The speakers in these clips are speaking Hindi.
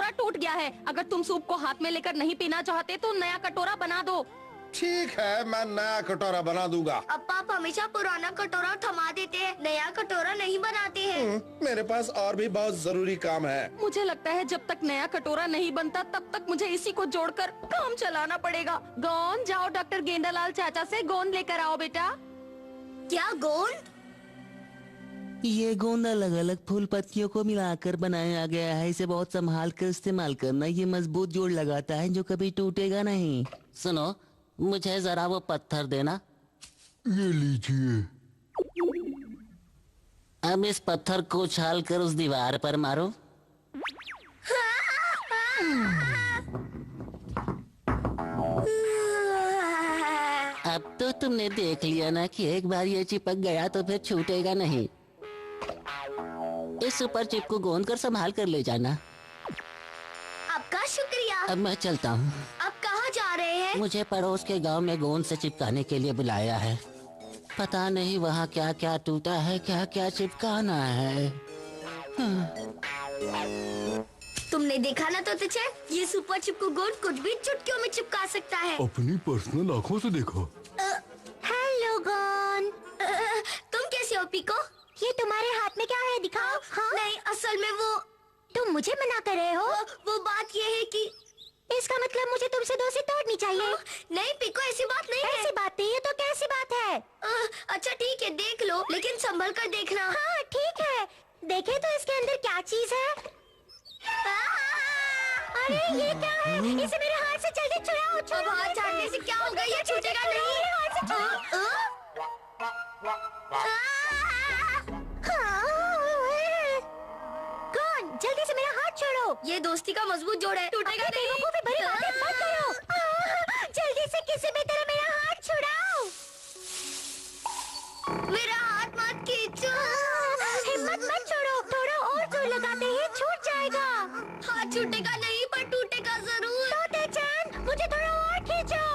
कटोरा टूट गया है। अगर तुम सूप को हाथ में लेकर नहीं पीना चाहते तो नया कटोरा बना दो। ठीक है, मैं नया कटोरा बना दूंगा। अब आप हमेशा पुराना कटोरा थमा देते हैं, नया कटोरा नहीं बनाते हैं। मेरे पास और भी बहुत जरूरी काम है। मुझे लगता है जब तक नया कटोरा नहीं बनता तब तक मुझे इसी को जोड़कर काम चलाना पड़ेगा। गोंद, जाओ डॉक्टर गेंदालाल चाचा से गोंद लेकर आओ बेटा। क्या गोंद? ये गोंद अलग अलग फूल पत्तियों को मिलाकर बनाया गया है। इसे बहुत संभाल कर इस्तेमाल करना। ये मजबूत जोड़ लगाता है जो कभी टूटेगा नहीं। सुनो, मुझे जरा वो पत्थर देना। ये लीजिए। अब इस पत्थर को उछाल कर उस दीवार पर मारो। अब तो तुमने देख लिया ना कि एक बार ये चिपक गया तो फिर छूटेगा नहीं। इस सुपर चिप को गोंद कर संभाल कर ले जाना। आपका शुक्रिया। अब मैं चलता हूँ। आप कहाँ जा रहे हैं? मुझे पड़ोस के गांव में गोंद से चिपकाने के लिए बुलाया है। पता नहीं वहाँ क्या क्या टूटा है, क्या क्या चिपकाना है। तुमने देखा ना तो तुझे, ये सुपर चिप को गोंद कुछ भी चुटकियों में चिपका सकता है। अपनी पर्सनल आँखों से देखो। हेलो गोंद। तुम कैसे हो पीको? ये तुम्हारे हाथ में क्या है, दिखाओ। हाँ? नहीं, असल में वो तुम मुझे मना कर रहे हो? वो बात ये है कि इसका मतलब मुझे तुमसे दोस्ती तोड़नी चाहिए। नहीं पीको, ऐसी बात नहीं है। ऐसी बात नहीं है तो कैसी बात है? अच्छा ठीक है, देख लो, लेकिन संभल कर देखना। हाँ ठीक है, देखे तो इसके अंदर क्या चीज है। अरे ये क्या है? इसे मेरे हाथ से जल्दी छुड़ाओ। अब हाथ छाड़ने से क्या होगा? ये छूटेगा नहीं। कौन? जल्दी से मेरा हाथ छोड़ो। ये दोस्ती का मजबूत जोड़ है, टूटेगा नहीं। बेवकूफी भरी बातें मत करो। जल्दी से किसी भी तरह मेरा हाथ छुड़ाओ। मेरा हाथ मत खींचो। हिम्मत मत छोड़ो, थोड़ा और जोर लगाते ही छूट जाएगा। हाथ छूटेगा नहीं पर टूटेगा जरूर। तोते चैन, मुझे थोड़ा और खींचो।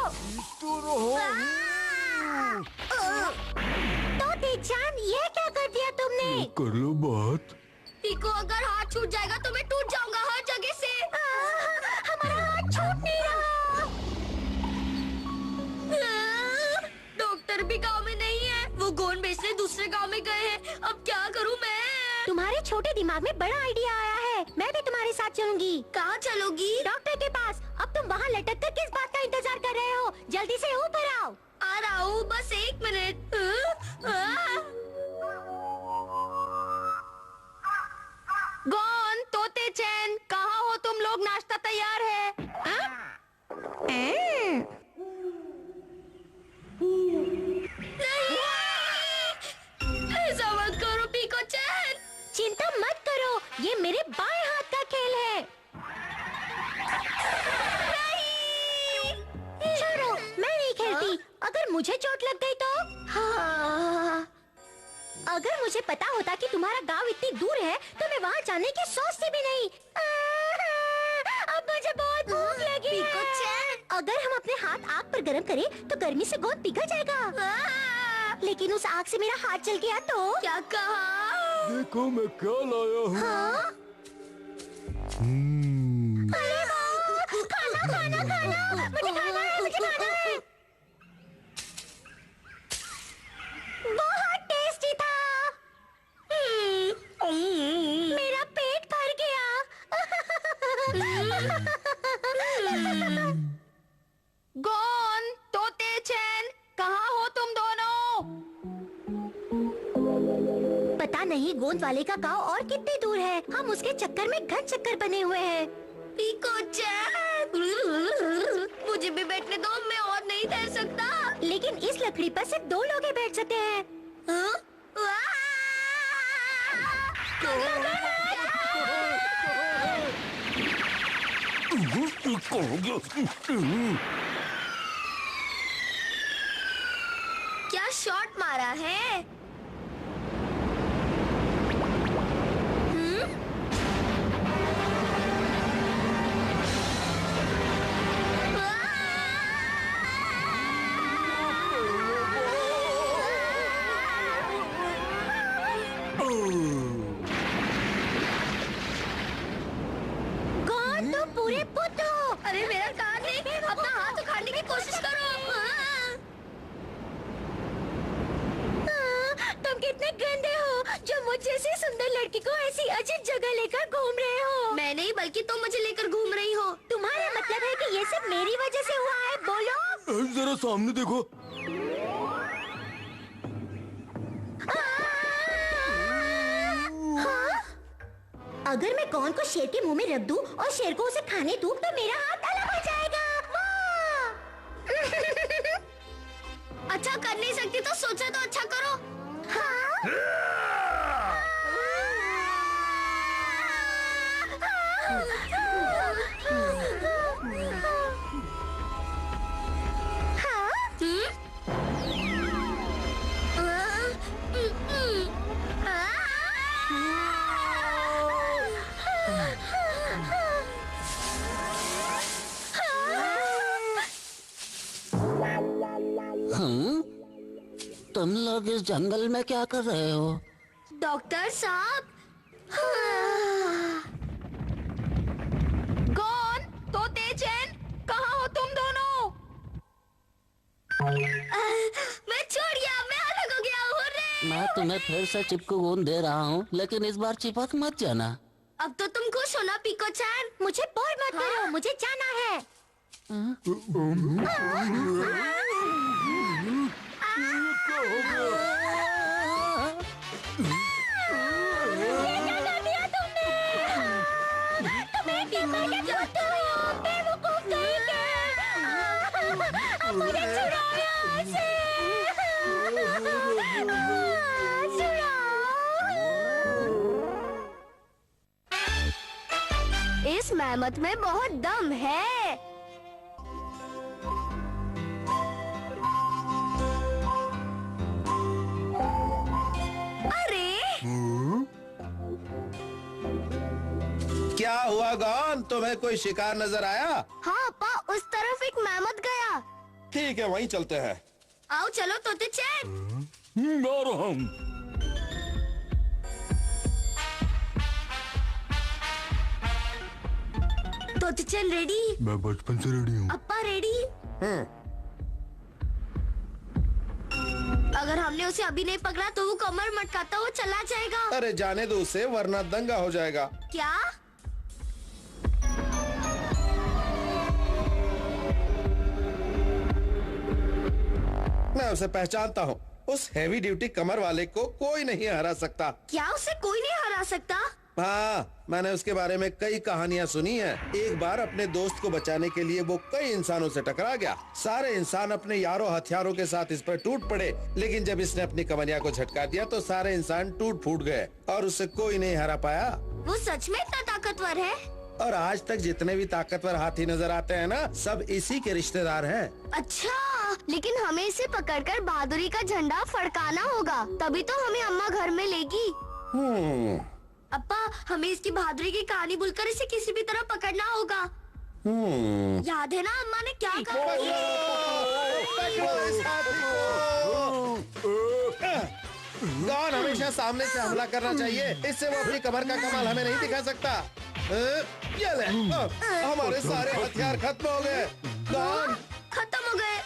तोते चैन, ये क्या कर दिया तुमने? कर लो बात। पीको, अगर हाथ छूट जाएगा तो मैं टूट जाऊंगा हर जगह से। हमारा हाथ छूट नहीं रहा। डॉक्टर भी गांव में नहीं है, वो गोंद बेचने दूसरे गांव में गए हैं। अब क्या करूं मैं? तुम्हारे छोटे दिमाग में बड़ा आइडिया आया है। मैं भी तुम्हारे साथ चलूंगी। कहाँ चलोगी? डॉक्टर के पास। अब तुम वहाँ लटक कर किस बात का इंतजार कर रहे हो? जल्दी से ऊपर आओ। आ रहा हूँ, बस 1 मिनट। गोंद, तोते चैन, कहाँ हो तुम लोग? नाश्ता तैयार है। ऐसा मत करो पीको चैन। चिंता मत करो, ये मेरे बाएं हाथ का खेल है। छोड़ो, मैं नहीं खेलती। अगर मुझे चोट लग गई तो? हाँ। अगर मुझे पता होता कि तुम्हारा गांव इतनी दूर है तो मैं वहाँ जाने की सोचती भी नहीं। अब मुझे बहुत भूख लगी पीको है। चैन। अगर हम अपने हाथ आग पर गरम करें तो गर्मी से गोंद पिघल जाएगा। लेकिन उस आग से मेरा हाथ जल गया तो? क्या कहा? देखो मैं क्या लाया हूँ। हाँ? अरे वाह! खाना खाना खाना, मुझे खाना है, मुझे खाना है। बहुत टेस्टी था। मेरा पेट भर गया। गोंद, तोते चैन, कहाँ हो तुम दोनों? पता नहीं गोंद वाले का गांव और कितनी दूर है। हम उसके चक्कर में घन चक्कर बने हुए हैं। पीको चैन, मुझे भी बैठने दो, मैं और नहीं तैर सकता। लेकिन इस लकड़ी पर सिर्फ 2 लोग ही बैठ सकते हैं। हाँ? क्या शॉट मारा है? कौन? बुरे पुत्र हो। अरे मेरा कान नहीं, अपना हाथ उखाड़ने की कोशिश करो। तुम कितने गंदे हो जो मुझ जैसी सुंदर लड़की को ऐसी अजीब जगह लेकर घूम रहे हो। मैं नहीं बल्कि तुम मुझे लेकर घूम रही हो। तुम्हारा मतलब है कि ये सब मेरी वजह से हुआ है? बोलो। जरा सामने देखो। हाँ? अगर मैं कौन को शेर के मुंह में रख दूं और शेर को उसे खाने दूं तो मेरा हाथ अलग हो जाएगा। अच्छा कर नहीं सकती तो सोचा तो अच्छा करो। तुम लोग इस जंगल में क्या कर रहे हो? डॉक्टर साहब। गॉन, तोते चैन, कहाँ हो तुम दोनों? मैं छोड़ गया, मैं अलग हो गया हूँ रे। मैं तुम्हें फिर से चिपकू गोंद दे रहा हूँ, लेकिन इस बार चिपक मत जाना। अब तो तुम खुश हो ना पीको चैन? मुझे बोर मत करो, मुझे जाना है। मुझे छुड़ाओ यहाँ से। इस मेहमत में बहुत दम है। अरे क्या हुआ गॉन, तुम्हें कोई शिकार नजर आया? हाँ पा, उस तरफ एक मेहमत गया। ठीक है, वहीं चलते हैं। आओ चलो तोते चैन। आ रहा हूँ। तोते चैन रेडी? मैं बचपन से रेडी हूँ। अप्पा रेडी? अगर हमने उसे अभी नहीं पकड़ा तो वो कमर मटकाता हुआ चला जाएगा। अरे जाने दो उसे, वरना दंगा हो जाएगा। क्या? मैं उसे पहचानता हूँ। उस हैवी ड्यूटी कमर वाले को कोई नहीं हरा सकता। क्या उसे कोई नहीं हरा सकता? हाँ, मैंने उसके बारे में कई कहानियाँ सुनी हैं। एक बार अपने दोस्त को बचाने के लिए वो कई इंसानों से टकरा गया। सारे इंसान अपने यारों हथियारों के साथ इस पर टूट पड़े, लेकिन जब इसने अपनी कमरिया को झटका दिया तो सारे इंसान टूट फूट गए और उसे कोई नहीं हरा पाया। वो सच में इतना ताकतवर है? और आज तक जितने भी ताकतवर हाथी नजर आते हैं ना, सब इसी के रिश्तेदार हैं। अच्छा, लेकिन हमें इसे पकड़कर बहादुरी का झंडा फड़काना होगा, तभी तो हमें अम्मा घर में लेगी। अप्पा, हमें इसकी बहादुरी की कहानी बोलकर इसे किसी भी तरह पकड़ना होगा। याद है ना अम्मा ने क्या कहा? गॉन हमेशा सामने से हमला करना चाहिए, इससे वो अपनी कमर का कमाल हमें नहीं दिखा सकता। ये ले, हमारे सारे हथियार खत्म हो गए। गॉन खत्म हो गए।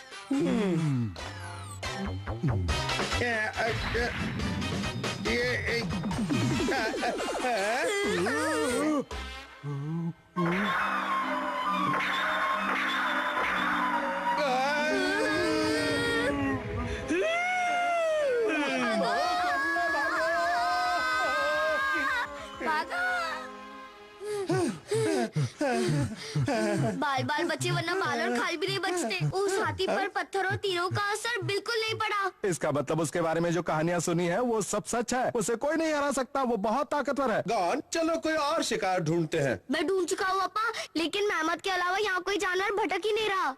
बाल बाल बचे वरना बाल और खाल भी नहीं बचते। उस हाथी पर पत्थरों तीरों का असर बिल्कुल नहीं पड़ा। इसका मतलब उसके बारे में जो कहानियाँ सुनी है वो सब सच है। उसे कोई नहीं हरा सकता, वो बहुत ताकतवर है। गॉन, चलो कोई और शिकार ढूंढते हैं। मैं ढूंढ चुका हूँ अप्पा, लेकिन मेहमत के अलावा यहाँ कोई जानवर भटक ही नहीं रहा।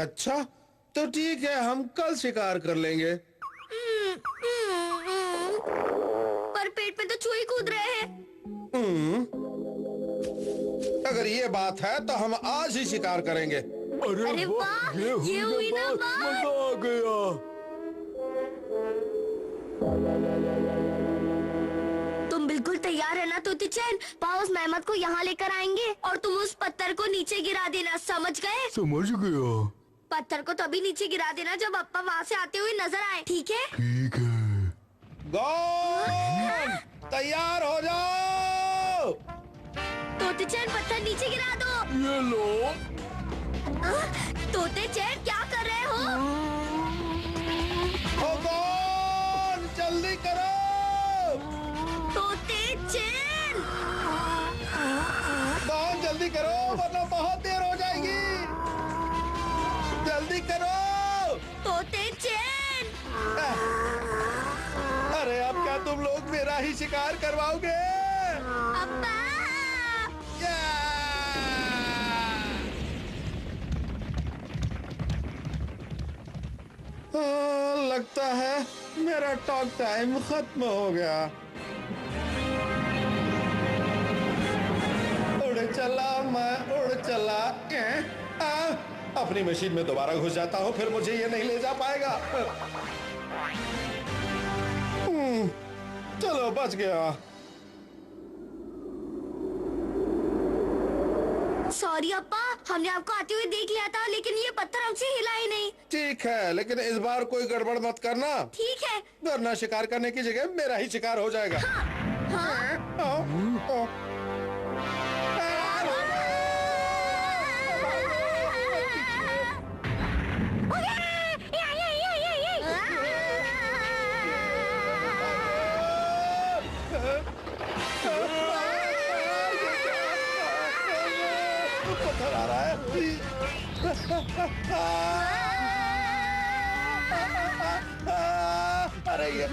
अच्छा, तो ठीक है, हम कल शिकार कर लेंगे। पर पेट में तो चूहे कूद रहे हैं। अगर ये बात है तो हम आज ही शिकार करेंगे। अरे वाह, ये हुई ना बात। मजा आ गया। तुम बिल्कुल तैयार है ना तोते तोते चैन, पापा उस मेहमत को यहाँ लेकर आएंगे और तुम उस पत्थर को नीचे गिरा देना, समझ गए? समझ गया। पत्थर को तभी नीचे गिरा देना जब अप्पा वहाँ से आते हुए नजर आए, ठीक है? ठीक है। गॉन तैयार हो जाओ। तोते चैन पत्थर नीचे गिरा दो। ये लो। तोते चैन क्या कर रहे हो? ओ गॉन जल्दी करो। तोते चैन गॉन जल्दी करो वरना बहुत देर हो जाएगी। जल्दी करो। तोते चैन। अरे अब क्या तुम लोग मेरा ही शिकार करवाओगे? अप्पा लगता है मेरा टॉक टाइम खत्म हो गया। उड़ चला मैं उड़ चला। अपनी मशीन में दोबारा घुस जाता हूँ, फिर मुझे ये नहीं ले जा पाएगा। चलो बच गया। सॉरी अप्पा, हमने आपको आते हुए देख लिया था, लेकिन ये पत्थर हमसे हिला ही नहीं। ठीक है, लेकिन इस बार कोई गड़बड़ मत करना, ठीक है। वरना शिकार करने की जगह मेरा ही शिकार हो जाएगा। पत्थर आ रहा है। अरे ये